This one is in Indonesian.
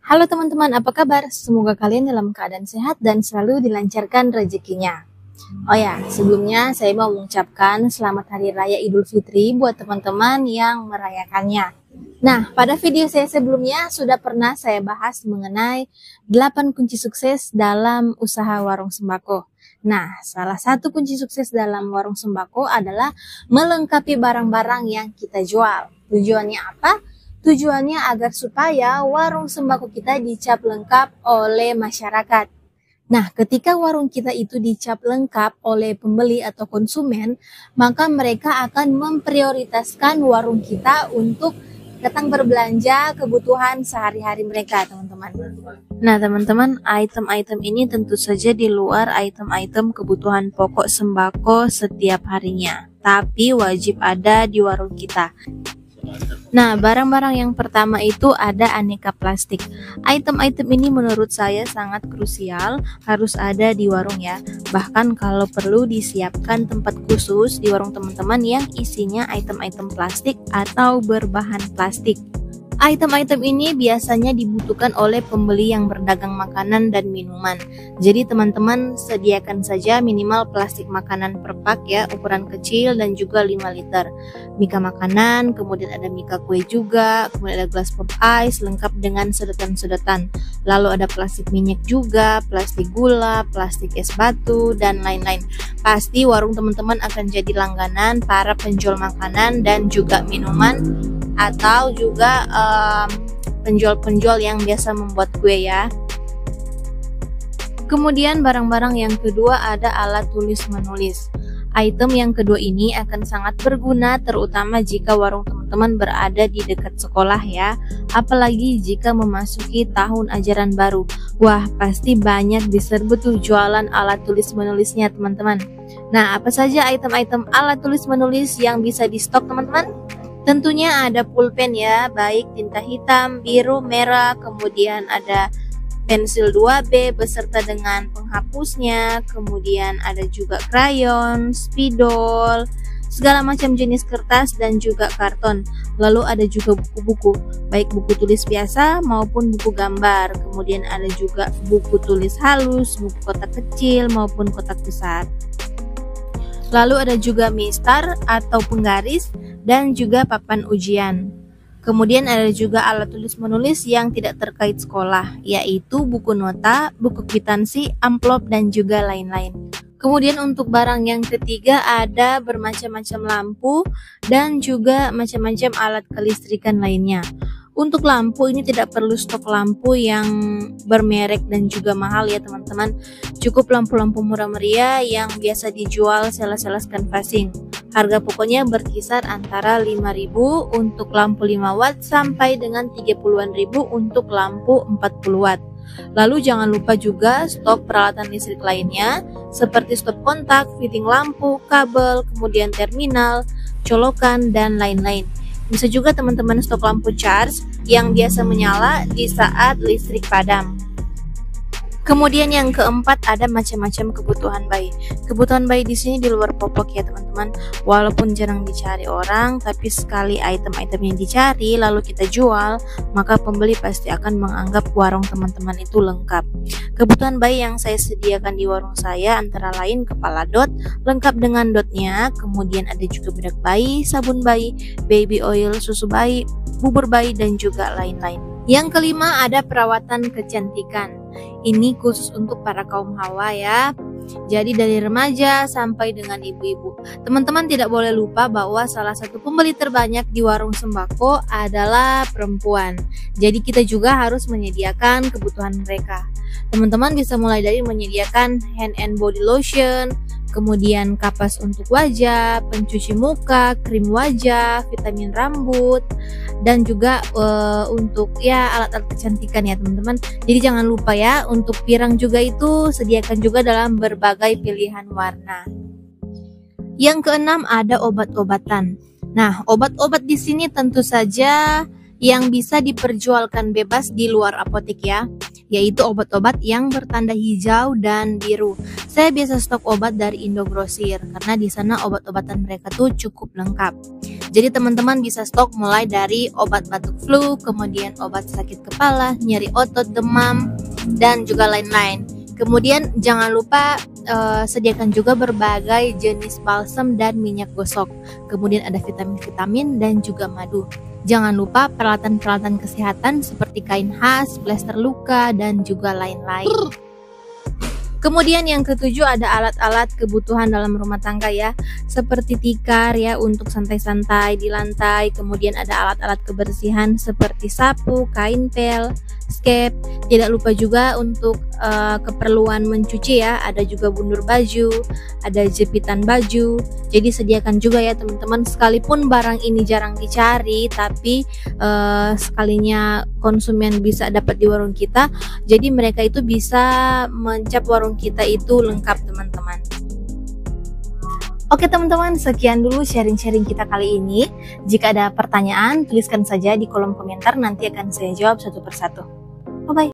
Halo teman-teman, apa kabar? Semoga kalian dalam keadaan sehat dan selalu dilancarkan rezekinya. Oh ya, sebelumnya saya mau mengucapkan selamat Hari Raya Idul Fitri buat teman-teman yang merayakannya. Nah, pada video saya sebelumnya sudah pernah saya bahas mengenai 8 kunci sukses dalam usaha warung sembako. Nah, salah satu kunci sukses dalam warung sembako adalah melengkapi barang-barang yang kita jual. Tujuannya apa? Tujuannya agar supaya warung sembako kita dicap lengkap oleh masyarakat. Nah, ketika warung kita itu dicap lengkap oleh pembeli atau konsumen, maka mereka akan memprioritaskan warung kita untuk datang berbelanja kebutuhan sehari-hari mereka, teman-teman. Nah, teman-teman, item-item ini tentu saja di luar item-item kebutuhan pokok sembako setiap harinya, tapi wajib ada di warung kita. Nah, barang-barang yang pertama itu ada aneka plastik. Item-item ini menurut saya sangat krusial, harus ada di warung ya. Bahkan kalau perlu disiapkan tempat khusus di warung teman-teman yang isinya item-item plastik atau berbahan plastik. Item-item ini biasanya dibutuhkan oleh pembeli yang berdagang makanan dan minuman. Jadi teman-teman sediakan saja minimal plastik makanan per pak ya, ukuran kecil dan juga 5 liter. Mika makanan, kemudian ada mika kue juga, kemudian ada gelas pop ice lengkap dengan sedotan-sedotan. Lalu ada plastik minyak juga, plastik gula, plastik es batu, dan lain-lain. Pasti warung teman-teman akan jadi langganan para penjual makanan dan juga minuman, atau juga penjual-penjual yang biasa membuat kue ya. Kemudian barang-barang yang kedua ada alat tulis menulis. Item yang kedua ini akan sangat berguna terutama jika warung teman-teman berada di dekat sekolah ya. Apalagi jika memasuki tahun ajaran baru. Wah, pasti banyak diserbu tuh jualan alat tulis menulisnya teman-teman. Nah, apa saja item-item alat tulis menulis yang bisa di stok teman-teman? Tentunya ada pulpen ya, baik tinta hitam, biru, merah, kemudian ada pensil 2B beserta dengan penghapusnya, kemudian ada juga krayon, spidol, segala macam jenis kertas dan juga karton. Lalu ada juga buku-buku, baik buku tulis biasa maupun buku gambar. Kemudian ada juga buku tulis halus, buku kotak kecil maupun kotak besar. Lalu ada juga mistar atau penggaris dan juga papan ujian. Kemudian ada juga alat tulis menulis yang tidak terkait sekolah, yaitu buku nota, buku kwitansi, amplop, dan juga lain-lain. Kemudian untuk barang yang ketiga ada bermacam-macam lampu dan juga macam-macam alat kelistrikan lainnya. Untuk lampu ini tidak perlu stok lampu yang bermerek dan juga mahal ya teman-teman. Cukup lampu-lampu murah meriah yang biasa dijual sales-sales canvassing. Harga pokoknya berkisar antara 5.000 untuk lampu 5 watt sampai dengan 30-an ribu untuk lampu 40 watt. Lalu jangan lupa juga stok peralatan listrik lainnya seperti stop kontak, fitting lampu, kabel, kemudian terminal, colokan, dan lain-lain. Bisa juga teman-teman stok lampu charge yang biasa menyala di saat listrik padam. Kemudian yang keempat ada macam-macam kebutuhan bayi. Kebutuhan bayi di sini di luar popok ya teman-teman. Walaupun jarang dicari orang, tapi sekali item-item yang dicari lalu kita jual, maka pembeli pasti akan menganggap warung teman-teman itu lengkap. Kebutuhan bayi yang saya sediakan di warung saya antara lain kepala dot, lengkap dengan dotnya, kemudian ada juga bedak bayi, sabun bayi, baby oil, susu bayi, bubur bayi, dan juga lain-lain. Yang kelima ada perawatan kecantikan. Ini khusus untuk para kaum hawa ya. Jadi dari remaja sampai dengan ibu-ibu. Teman-teman tidak boleh lupa bahwa salah satu pembeli terbanyak di warung sembako adalah perempuan. Jadi kita juga harus menyediakan kebutuhan mereka. Teman-teman bisa mulai dari menyediakan hand and body lotion, kemudian kapas untuk wajah, pencuci muka, krim wajah, vitamin rambut, dan juga untuk ya alat-alat kecantikan ya teman-teman. Jadi jangan lupa ya untuk pirang juga itu sediakan juga dalam berbagai pilihan warna. Yang keenam ada obat-obatan. Nah, obat-obat di sini tentu saja yang bisa diperjualkan bebas di luar apotek ya. yaitu obat-obat yang bertanda hijau dan biru. Saya biasa stok obat dari Indogrosir karena di sana obat-obatan mereka tuh cukup lengkap. Jadi teman-teman bisa stok mulai dari obat batuk flu, kemudian obat sakit kepala, nyeri otot, demam, dan juga lain-lain. Kemudian jangan lupa sediakan juga berbagai jenis balsam dan minyak gosok. Kemudian ada vitamin-vitamin dan juga madu. Jangan lupa peralatan-peralatan kesehatan seperti kain khas, plester luka, dan juga lain-lain. Kemudian yang ketujuh ada alat-alat kebutuhan dalam rumah tangga ya, seperti tikar ya untuk santai-santai di lantai. Kemudian ada alat-alat kebersihan seperti sapu, kain pel, skep. Tidak lupa juga untuk keperluan mencuci ya, ada juga bundur baju, ada jepitan baju. Jadi sediakan juga ya teman-teman, sekalipun barang ini jarang dicari, tapi sekalinya konsumen bisa dapat di warung kita, jadi mereka itu bisa mencap warung kita itu lengkap teman-teman. Oke teman-teman, sekian dulu sharing-sharing kita kali ini. Jika ada pertanyaan, tuliskan saja di kolom komentar, nanti akan saya jawab satu persatu. Bye-bye.